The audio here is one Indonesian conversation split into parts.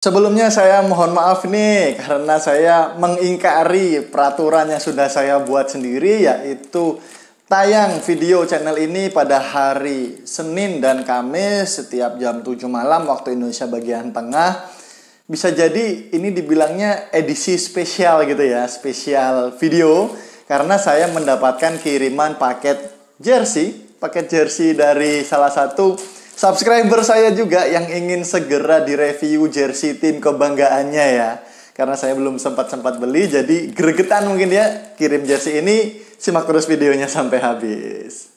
Sebelumnya saya mohon maaf nih karena saya mengingkari peraturan yang sudah saya buat sendiri, yaitu tayang video channel ini pada hari Senin dan Kamis setiap jam 7 malam waktu Indonesia bagian tengah. Bisa jadi ini dibilangnya edisi spesial gitu ya, spesial video, karena saya mendapatkan kiriman paket jersey dari salah satu subscriber saya juga yang ingin segera direview jersey tim kebanggaannya ya. Karena saya belum sempat beli, jadi gregetan mungkin ya kirim jersey ini. Simak terus videonya sampai habis.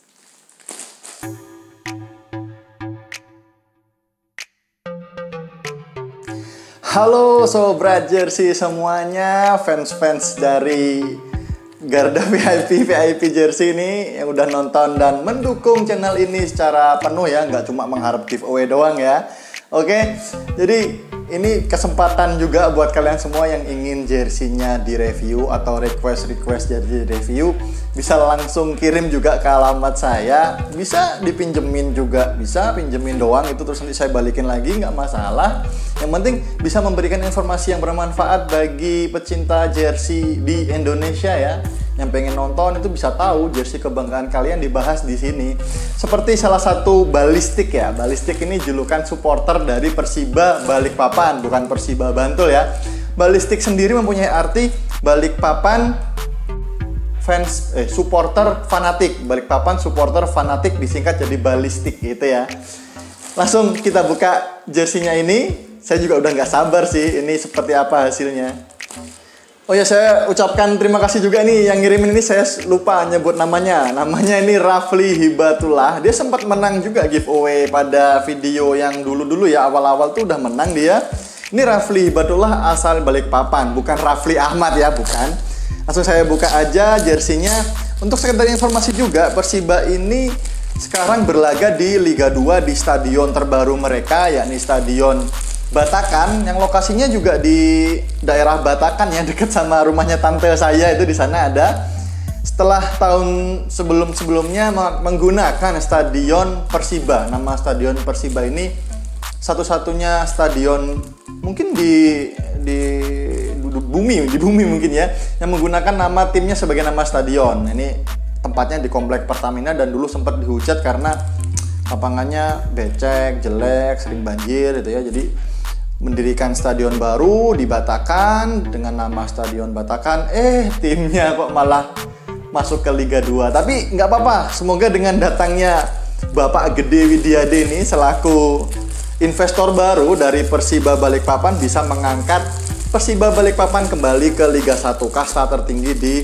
Halo Sobat Jersey semuanya, fans-fans dari Garda VIP Jersey ini yang udah nonton dan mendukung channel ini secara penuh ya, nggak cuma mengharap giveaway doang ya. Oke, jadi ini kesempatan juga buat kalian semua yang ingin jersinya direview atau request jersey review, bisa langsung kirim juga ke alamat saya. Bisa dipinjemin juga, bisa pinjemin doang itu terus nanti saya balikin lagi, nggak masalah. Yang penting bisa memberikan informasi yang bermanfaat bagi pecinta jersey di Indonesia ya. Yang pengen nonton itu bisa tahu jersey kebanggaan kalian dibahas di sini. Seperti salah satu Balistik ya. Balistik ini julukan supporter dari Persiba Balikpapan, bukan Persiba Bantul ya. Balistik sendiri mempunyai arti Balikpapan supporter fanatik. Balikpapan supporter fanatik disingkat jadi Balistik gitu ya. Langsung kita buka jersinya ini. Saya juga udah nggak sabar sih ini seperti apa hasilnya. Oh ya, saya ucapkan terima kasih juga nih yang ngirimin ini, saya lupa nyebut namanya. Namanya ini Rafli Hibatullah. Dia sempat menang juga giveaway pada video yang dulu-dulu ya, awal-awal tuh udah menang dia. Ini Rafli Hibatullah asal Balikpapan, bukan Rafli Ahmad ya, bukan. Langsung saya buka aja jersinya. Untuk sekedar informasi juga, Persiba ini sekarang berlaga di Liga 2 di stadion terbaru mereka, yakni Stadion Batakan, yang lokasinya juga di daerah Batakan ya, dekat sama rumahnya tante saya itu di sana ada. Setelah tahun sebelumnya menggunakan Stadion Persiba, nama Stadion Persiba ini satu-satunya stadion mungkin di bumi mungkin ya, yang menggunakan nama timnya sebagai nama stadion. Ini tempatnya di Komplek Pertamina dan dulu sempat dihujat karena lapangannya becek, jelek, sering banjir gitu ya. Jadi mendirikan stadion baru di Batakan dengan nama Stadion Batakan. Timnya kok malah masuk ke Liga 2. Tapi nggak apa-apa, semoga dengan datangnya Bapak Gede Widiade ini selaku investor baru dari Persiba Balikpapan bisa mengangkat Persiba Balikpapan kembali ke Liga 1, kasta tertinggi di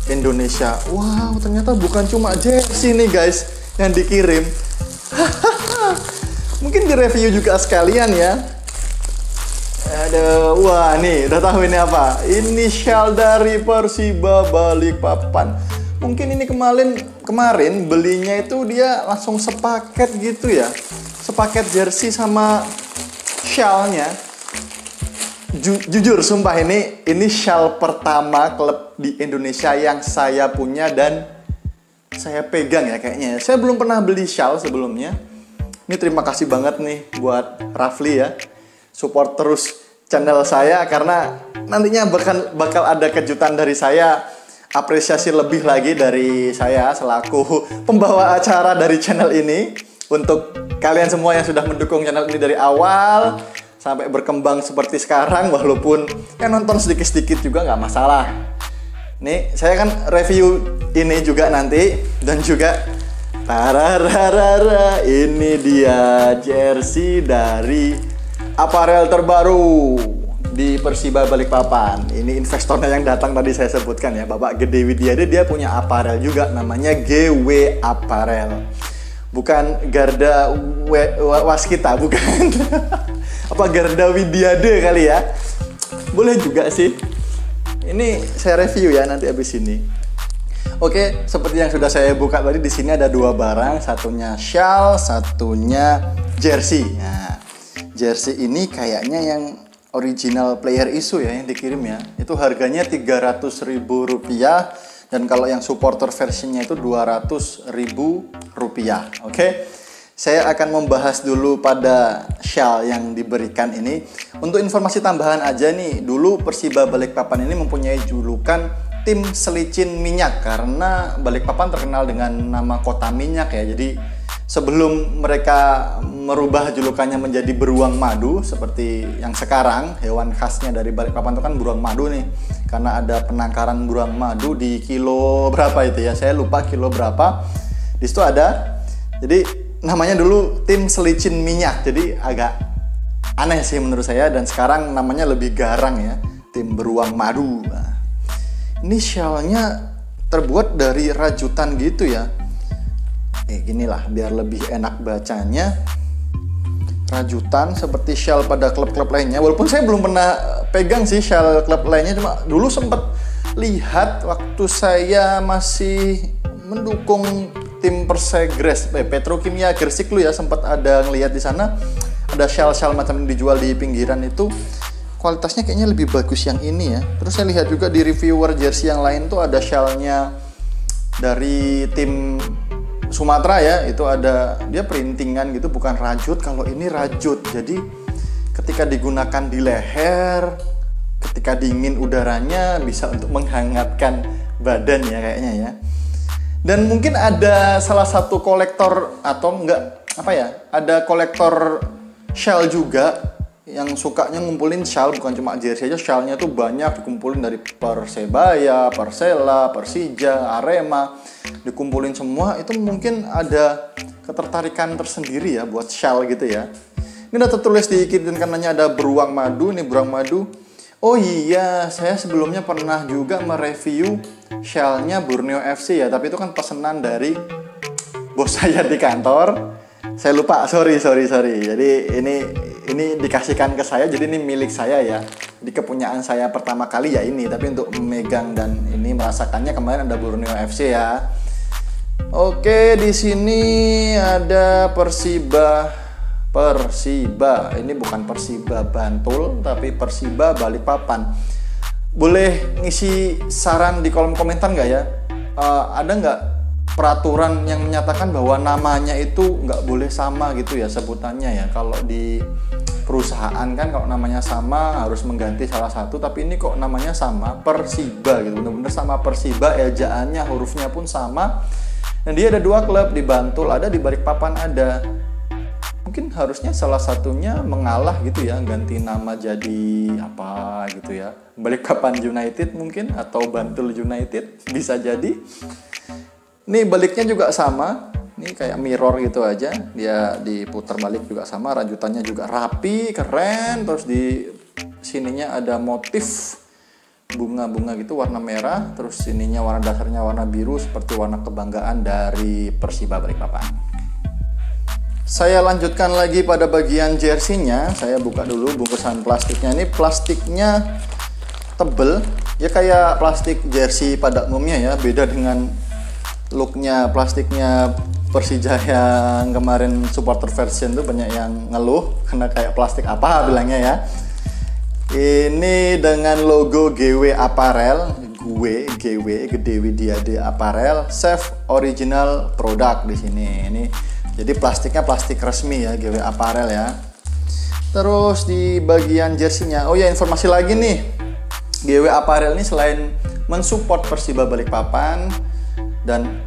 Indonesia. Wow, ternyata bukan cuma jersey nih guys yang dikirim. Mungkin direview juga sekalian ya. Wah nih, udah tahu ini apa? Ini shawl dari Persiba Balikpapan. Mungkin ini kemarin belinya itu dia langsung sepaket gitu ya. Sepaket jersey sama shawlnya. Jujur sumpah ini shawl pertama klub di Indonesia yang saya punya dan saya pegang ya kayaknya. Saya belum pernah beli shawl sebelumnya. Ini terima kasih banget nih buat Rafli ya. Support terus channel saya karena nantinya bakal ada kejutan dari saya, apresiasi lebih lagi dari saya selaku pembawa acara dari channel ini untuk kalian semua yang sudah mendukung channel ini dari awal sampai berkembang seperti sekarang, walaupun yang nonton sedikit-sedikit juga nggak masalah. Nih saya kan review ini juga nanti dan juga tarararara, ini dia jersey dari aparel terbaru di Persiba Balikpapan. Ini investornya yang datang tadi saya sebutkan ya, Bapak Gede Widiade. Dia punya aparel juga namanya GW Apparel. Bukan Garda Waskita, bukan. Apa Garda Widiade kali ya? Boleh juga sih. Ini saya review ya nanti abis ini. Oke, seperti yang sudah saya buka tadi, di sini ada dua barang, satunya shawl, satunya jersey. Nah, jersey ini kayaknya yang original player issue ya yang dikirim ya. Itu harganya Rp300.000 dan kalau yang supporter versinya itu Rp200.000. Oke. Saya akan membahas dulu pada shell yang diberikan ini. Untuk informasi tambahan aja nih, dulu Persiba Balikpapan ini mempunyai julukan tim selicin minyak karena Balikpapan terkenal dengan nama kota minyak ya. Jadi sebelum mereka merubah julukannya menjadi beruang madu seperti yang sekarang, hewan khasnya dari Balikpapan itu kan beruang madu nih. Karena ada penangkaran beruang madu di kilo berapa itu ya, saya lupa kilo berapa. Di situ ada. Jadi namanya dulu tim selicin minyak. Jadi agak aneh sih menurut saya, dan sekarang namanya lebih garang ya, tim beruang madu. Nah, ini shellnya terbuat dari rajutan gitu ya. Ginilah biar lebih enak bacanya. Rajutan seperti shell pada klub-klub lainnya. Walaupun saya belum pernah pegang sih shell klub lainnya, cuma dulu sempat lihat waktu saya masih mendukung tim Persegres, Petrokimia Gresik lu ya, sempat ada ngelihat di sana ada shell-shell macam yang dijual di pinggiran itu. Kualitasnya kayaknya lebih bagus yang ini ya. Terus saya lihat juga di reviewer jersey yang lain tuh ada shellnya dari tim Sumatera ya, itu ada dia printingan gitu, bukan rajut. Kalau ini rajut, jadi ketika digunakan di leher, ketika dingin udaranya bisa untuk menghangatkan badan ya kayaknya ya. Dan mungkin ada salah satu kolektor atau enggak apa ya, ada kolektor shell juga yang sukanya ngumpulin shell, bukan cuma jersey aja, shellnya tuh banyak dikumpulin dari Persebaya, Persela, Persija, Arema, dikumpulin semua. Itu mungkin ada ketertarikan tersendiri ya buat shell gitu ya. Ini udah tertulis di kiri dan kanannya ada beruang madu, ini beruang madu. Oh iya, saya sebelumnya pernah juga mereview shellnya Borneo FC ya, tapi itu kan pesanan dari bos saya di kantor. Saya lupa, sorry. Jadi ini dikasihkan ke saya, jadi ini milik saya ya. Di kepunyaan saya pertama kali ya ini, tapi untuk memegang dan ini merasakannya kemarin ada Borneo FC ya. Oke, di sini ada Persiba. Ini bukan Persiba Bantul, tapi Persiba Balikpapan. Boleh ngisi saran di kolom komentar nggak ya? Ada nggak peraturan yang menyatakan bahwa namanya itu nggak boleh sama gitu ya sebutannya ya? Kalau di perusahaan kan kalau namanya sama harus mengganti salah satu, tapi ini kok namanya sama, Persiba gitu, bener-bener sama Persiba, ejaannya, hurufnya pun sama. Dan dia ada dua klub, di Bantul ada, di Balikpapan ada. Mungkin harusnya salah satunya mengalah gitu ya, ganti nama jadi apa gitu ya, Balikpapan United mungkin, atau Bantul United, bisa jadi. Ini baliknya juga sama, ini kayak mirror gitu aja, dia diputar balik juga sama, rajutannya juga rapi, keren. Terus di sininya ada motif bunga-bunga gitu warna merah, terus sininya warna dasarnya warna biru seperti warna kebanggaan dari Persiba Balikpapan. Saya lanjutkan lagi pada bagian jersey-nya. Saya buka dulu bungkusan plastiknya. Ini plastiknya tebel ya, kayak plastik jersey pada umumnya ya, beda dengan looknya plastiknya Persija yang kemarin supporter version tuh banyak yang ngeluh karena kayak plastik apa bilangnya ya. Ini dengan logo GW Apparel, GW Gede Widiade Apparel, Safe Original Product di sini. Ini jadi plastiknya plastik resmi ya, GW Apparel ya. Terus di bagian jersey-nya, oh ya informasi lagi nih, GW Apparel ini selain mensupport Persiba Balikpapan dan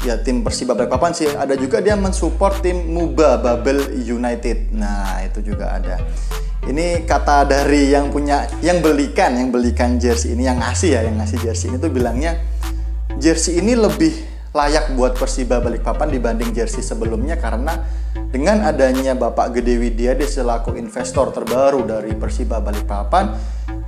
ya tim Persiba Balikpapan sih, ada juga dia mensupport tim Muba Babel United. Nah itu juga ada. Ini kata dari yang punya, yang belikan jersey ini, yang ngasih jersey ini tuh bilangnya jersey ini lebih layak buat Persiba Balikpapan dibanding jersey sebelumnya, karena dengan adanya Bapak Gede Widiade selaku investor terbaru dari Persiba Balikpapan,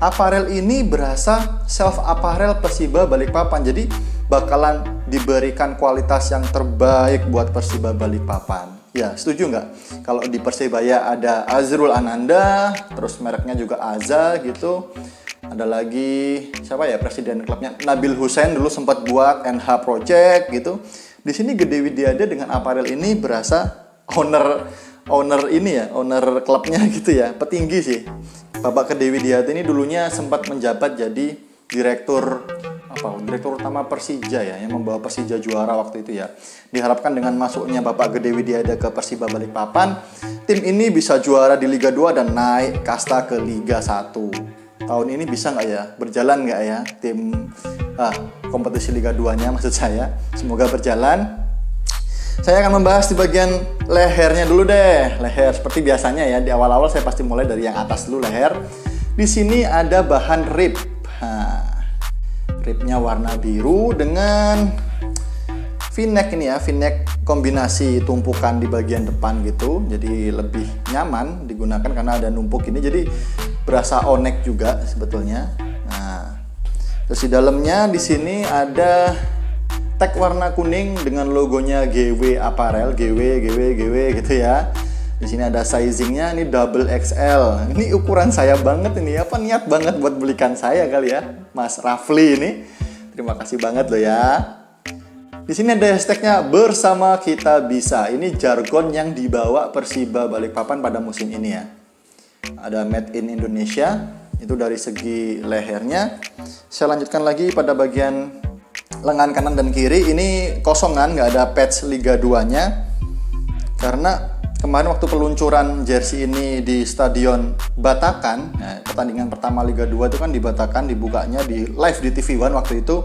aparel ini berasa self apparel Persiba Balikpapan. Jadi bakalan diberikan kualitas yang terbaik buat Persiba Balikpapan. Ya, setuju nggak? Kalau di Persebaya ada Azrul Ananda, terus mereknya juga Aza gitu. Ada lagi siapa ya, presiden klubnya Nabil Hussein dulu sempat buat NH Project gitu. Di sini Gede Widiade dengan aparel ini berasa owner ini ya, owner klubnya gitu ya, petinggi sih. Bapak Gede Widiade ini dulunya sempat menjabat jadi direktur Direktur Utama Persija ya, yang membawa Persija juara waktu itu ya. Diharapkan dengan masuknya Bapak Gede Widiada ke Persiba Balikpapan, tim ini bisa juara di Liga 2 dan naik kasta ke Liga 1. Tahun ini bisa nggak ya? Berjalan nggak ya tim kompetisi Liga 2-nya maksud saya. Semoga berjalan. Saya akan membahas di bagian lehernya dulu deh. Leher seperti biasanya ya, di awal-awal saya pasti mulai dari yang atas dulu, leher. Di sini ada bahan rib. Ribnya warna biru dengan V-neck ini ya, V-neck kombinasi tumpukan di bagian depan gitu. Jadi lebih nyaman digunakan karena ada numpuk ini, jadi berasa onek juga sebetulnya. Nah, terus di dalamnya di sini ada tag warna kuning dengan logonya GW Apparel, GW gitu ya. Di sini ada sizingnya, ini double XL. Ini ukuran saya banget ini. Apa niat banget buat belikan saya kali ya, Mas Rafli ini. Terima kasih banget loh ya. Di sini ada hashtagnya bersama kita bisa. Ini jargon yang dibawa Persiba Balikpapan pada musim ini ya. Ada made in Indonesia. Itu dari segi lehernya. Saya lanjutkan lagi pada bagian lengan kanan dan kiri. Ini kosongan, nggak ada patch Liga 2-nya. Karena kemarin waktu peluncuran jersey ini di Stadion Batakan, pertandingan pertama Liga 2 itu kan di Batakan, dibukanya di live di TV One waktu itu.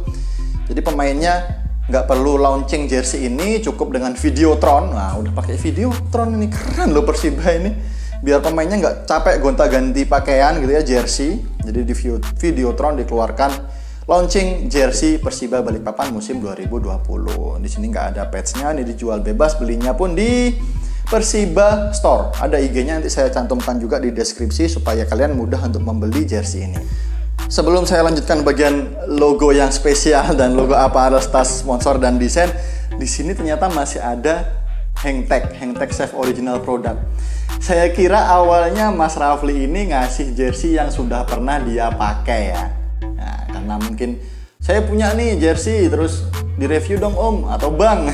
Jadi pemainnya nggak perlu launching jersey ini, cukup dengan Videotron. Nah, udah pakai Videotron ini, keren loh Persiba ini. Biar pemainnya nggak capek gonta-ganti pakaian gitu ya, jersey. Jadi di Videotron dikeluarkan launching jersey Persiba Balikpapan musim 2020. Di sini nggak ada patch-nya, ini dijual bebas, belinya pun di Persiba Store. Ada IG-nya, nanti saya cantumkan juga di deskripsi supaya kalian mudah untuk membeli jersey ini. Sebelum saya lanjutkan bagian logo yang spesial dan logo apparel, tas, sponsor dan desain, di sini ternyata masih ada hang tag Save Original Product. Saya kira awalnya Mas Rafli ini ngasih jersey yang sudah pernah dia pakai ya. Nah, karena mungkin saya punya nih jersey, terus direview dong Om atau Bang.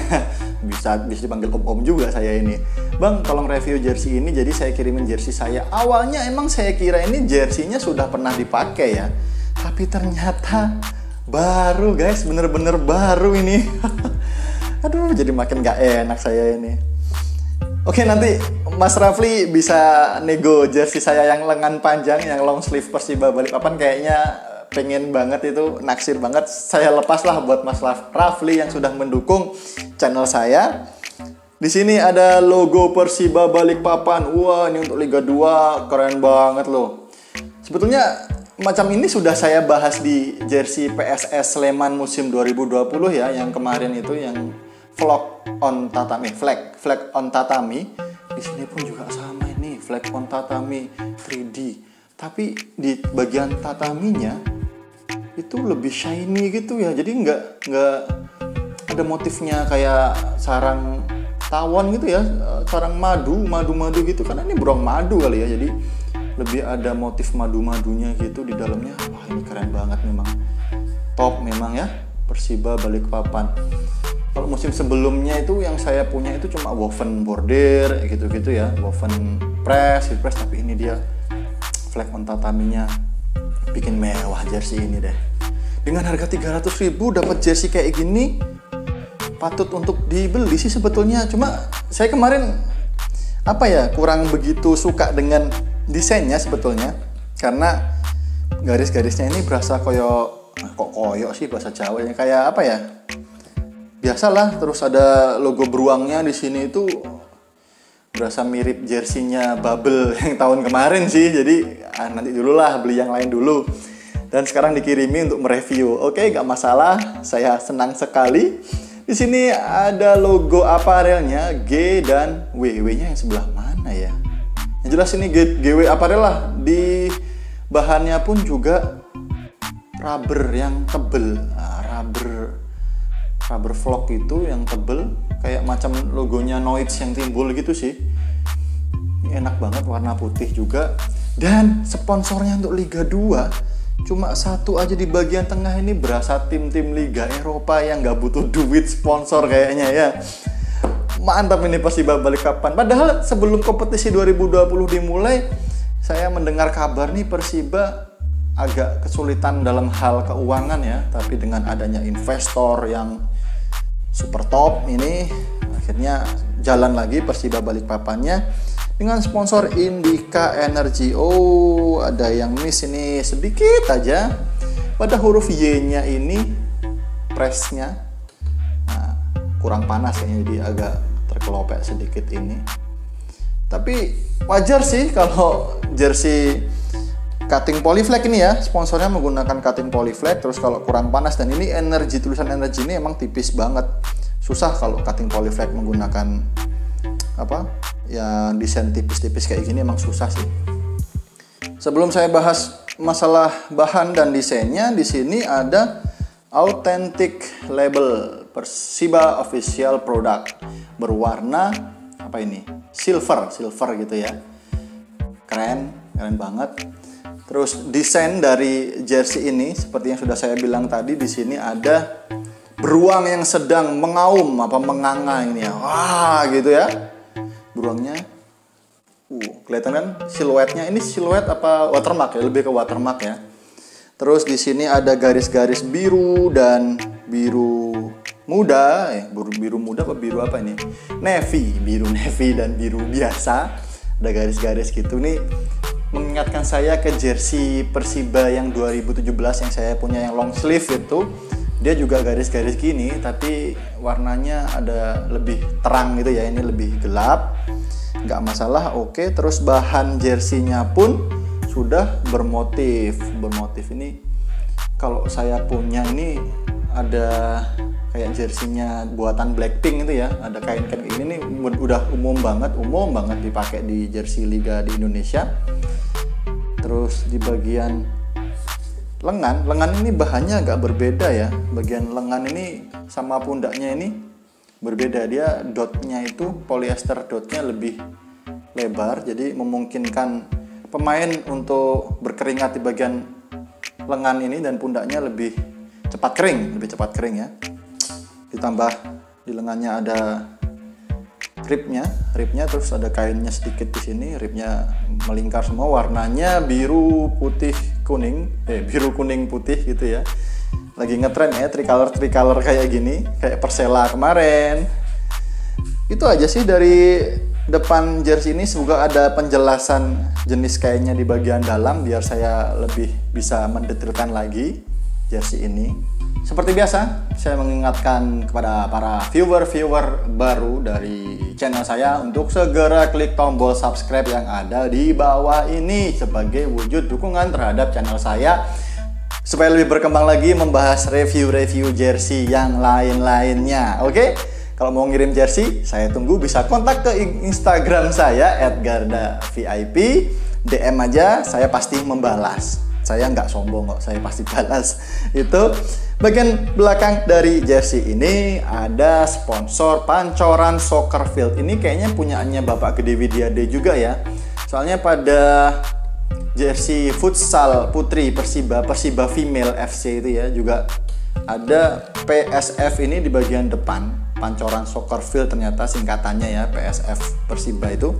bisa dipanggil om juga saya ini. Bang, tolong review jersey ini. Jadi saya kirimin jersey saya. Awalnya emang saya kira ini jersey-nya sudah pernah dipakai ya. Tapi ternyata baru guys, bener-bener baru ini. Aduh, jadi makin gak enak saya ini. Oke, nanti Mas Rafli bisa nego jersey saya yang lengan panjang, yang long sleeve Persiba Balikpapan. Kayaknya pengen banget itu, naksir banget. Saya lepas lah buat Mas Rafli yang sudah mendukung channel saya. Di sini ada logo Persiba Balikpapan. Wah, ini untuk Liga 2 keren banget loh. Sebetulnya macam ini sudah saya bahas di jersey PSS Sleman musim 2020 ya, yang kemarin itu yang flag on tatami. Di sini pun juga sama ini, flag on tatami 3D. Tapi di bagian tataminya itu lebih shiny gitu ya, jadi nggak ada motifnya kayak sarang tawon gitu ya, sarang madu gitu, karena ini burung madu kali ya, jadi lebih ada motif madu-madunya gitu di dalamnya. Wah, ini keren banget memang, top memang ya Persiba Balikpapan. Kalau musim sebelumnya itu yang saya punya itu cuma woven border gitu-gitu ya, woven press, tapi ini dia flag on tataminya. Bikin mewah jersey ini deh. Dengan harga 300.000 dapat jersey kayak gini, patut untuk dibeli sih sebetulnya. Cuma saya kemarin kurang begitu suka dengan desainnya sebetulnya, karena garis-garisnya ini berasa koyo sih bahasa Jawanya, kayak biasalah. Terus ada logo beruangnya di sini itu berasa mirip jersey-nya Bubble yang tahun kemarin sih. Jadi nanti dulu lah, beli yang lain dulu. Dan sekarang dikirimi untuk mereview. Oke, gak masalah. Saya senang sekali. Di sini ada logo apparelnya G dan W. W-nya yang sebelah mana ya? Yang jelas ini GW Apparel lah. Di bahannya pun juga rubber yang tebel. Rubber vlog itu yang tebel, kayak macam logonya Noise yang timbul gitu sih. Ini enak banget, warna putih juga. Dan sponsornya untuk Liga 2 cuma satu aja di bagian tengah, ini berasa tim-tim Liga Eropa yang gak butuh duit sponsor kayaknya ya. Mantap ini Persiba Balikpapan. Padahal sebelum kompetisi 2020 dimulai, saya mendengar kabar nih Persiba agak kesulitan dalam hal keuangan ya, tapi dengan adanya investor yang super top ini, akhirnya jalan lagi Persiba Balikpapannya dengan sponsor Indica Energy. Oh, ada yang miss ini sedikit aja pada huruf Y-nya ini, pressnya kurang panas kayaknya, jadi agak terkelopek sedikit ini. Tapi wajar sih kalau jersey cutting polyflag ini ya, sponsornya menggunakan cutting polyflag. Terus kalau kurang panas, dan ini energi, tulisan energi ini emang tipis banget. Susah kalau cutting polyflag menggunakan apa ya, desain tipis-tipis kayak gini, emang susah sih. Sebelum saya bahas masalah bahan dan desainnya, di sini ada authentic label Persiba official product berwarna apa ini, silver gitu ya, keren banget. Terus desain dari jersey ini seperti yang sudah saya bilang tadi, di sini ada beruang yang sedang mengaum apa menganga ini ya, wah gitu ya beruangnya. Kelihatan kan siluetnya, ini siluet apa watermark ya, lebih ke watermark ya. Terus di sini ada garis-garis biru dan biru muda, biru muda apa biru apa ini? Navy, biru navy dan biru biasa. Ada garis-garis gitu nih, mengingatkan saya ke jersey Persiba yang 2017 yang saya punya yang long sleeve itu. Dia juga garis-garis gini, tapi warnanya ada lebih terang gitu ya, ini lebih gelap. Nggak masalah, oke. Terus bahan jersey-nya pun sudah bermotif ini. Kalau saya punya ini ada kayak jersey-nya buatan Blackpink itu ya, ada kain-kain ini nih, udah umum banget dipakai di jersey liga di Indonesia. Terus di bagian lengan ini bahannya agak berbeda ya. Bagian lengan ini sama pundaknya ini berbeda, dia dotnya itu polyester dotnya lebih lebar, jadi memungkinkan pemain untuk berkeringat di bagian lengan ini, dan pundaknya lebih cepat kering ya. Ditambah di lengannya ada ribnya, terus ada kainnya sedikit di sini, ribnya melingkar semua, warnanya biru kuning putih gitu ya. Lagi ngetren ya tricolor kayak gini, kayak Persela kemarin. Itu aja sih dari depan jersey ini. Semoga ada penjelasan jenis kainnya di bagian dalam biar saya lebih bisa mendetailkan lagi jersey ini. Seperti biasa, saya mengingatkan kepada para viewer baru dari channel saya untuk segera klik tombol subscribe yang ada di bawah ini sebagai wujud dukungan terhadap channel saya, supaya lebih berkembang lagi membahas review jersey yang lain-lainnya. Oke? Kalau mau ngirim jersey, saya tunggu, bisa kontak ke Instagram saya @garda_vip, DM aja, saya pasti membalas. Saya nggak sombong kok, saya pasti balas. Itu bagian belakang dari jersey ini ada sponsor Pancoran Soccer Field. Ini kayaknya punyaannya Bapak Gede Widiade juga ya. Soalnya pada jersey futsal putri Persiba Female FC itu ya, juga ada PSF ini di bagian depan. Pancoran Soccer Field ternyata singkatannya ya, PSF Persiba itu.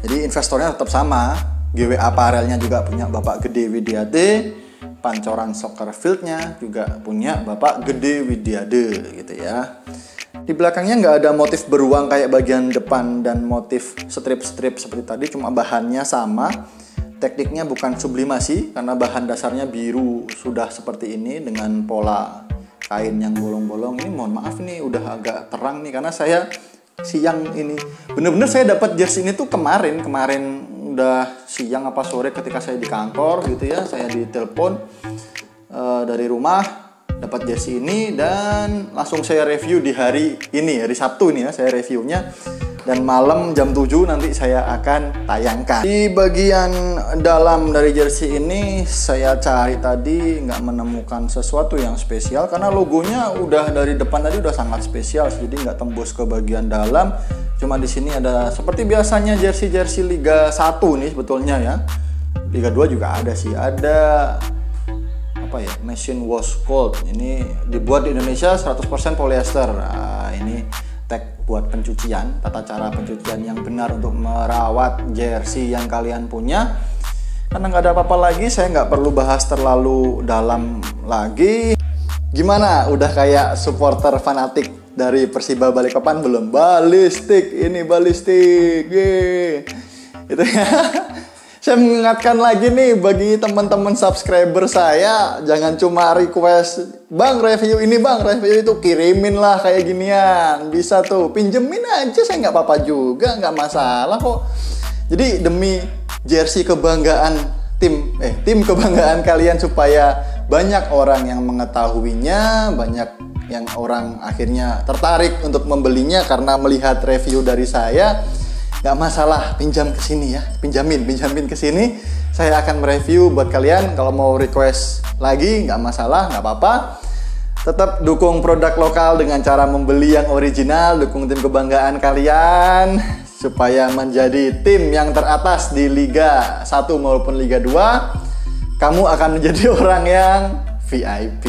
Jadi investornya tetap sama, GW Apparel-nya juga punya Bapak Gede Widiade, Pancoran Soccer Field-nya juga punya Bapak Gede Widiade gitu ya. Di belakangnya nggak ada motif beruang kayak bagian depan dan motif strip-strip seperti tadi, cuma bahannya sama. Tekniknya bukan sublimasi karena bahan dasarnya biru sudah seperti ini dengan pola kain yang bolong-bolong. Ini mohon maaf nih udah agak terang nih karena saya siang ini. Bener-bener saya dapat jersey ini tuh kemarin udah siang apa sore ketika saya di kantor gitu ya. Saya ditelepon dari rumah dapat jersey ini, dan langsung saya review di hari ini, hari Sabtu ini ya, saya reviewnya. Dan malam jam 7 nanti saya akan tayangkan. Di bagian dalam dari jersey ini saya cari tadi nggak menemukan sesuatu yang spesial karena logonya udah dari depan tadi udah sangat spesial, jadi nggak tembus ke bagian dalam. Cuma di sini ada seperti biasanya jersey Liga 1 nih sebetulnya ya. Liga 2 juga ada sih, ada apa ya, machine wash cold. Ini dibuat di Indonesia 100% polyester. Nah, ini tag buat pencucian, tata cara pencucian yang benar untuk merawat jersey yang kalian punya. Karena nggak ada apa-apa lagi, saya nggak perlu bahas terlalu dalam lagi. Gimana? Udah kayak supporter fanatik dari Persiba Balikpapan belum? Balistik, ini balistik. Yeay. Itu ya. Saya mengingatkan lagi nih bagi teman-teman subscriber saya, jangan cuma request, "Bang, review ini Bang, review itu." Kirimin lah kayak ginian. Bisa tuh, pinjemin aja, saya nggak apa-apa juga, nggak masalah kok. Jadi demi jersey kebanggaan tim kebanggaan kalian, supaya banyak orang yang mengetahuinya, banyak yang orang akhirnya tertarik untuk membelinya karena melihat review dari saya. Gak masalah, pinjam ke sini ya, pinjamin ke sini. Saya akan mereview buat kalian. Kalau mau request lagi, gak masalah, gak apa-apa. Tetap dukung produk lokal dengan cara membeli yang original, dukung tim kebanggaan kalian supaya menjadi tim yang teratas di Liga 1 maupun Liga 2. Kamu akan menjadi orang yang VIP.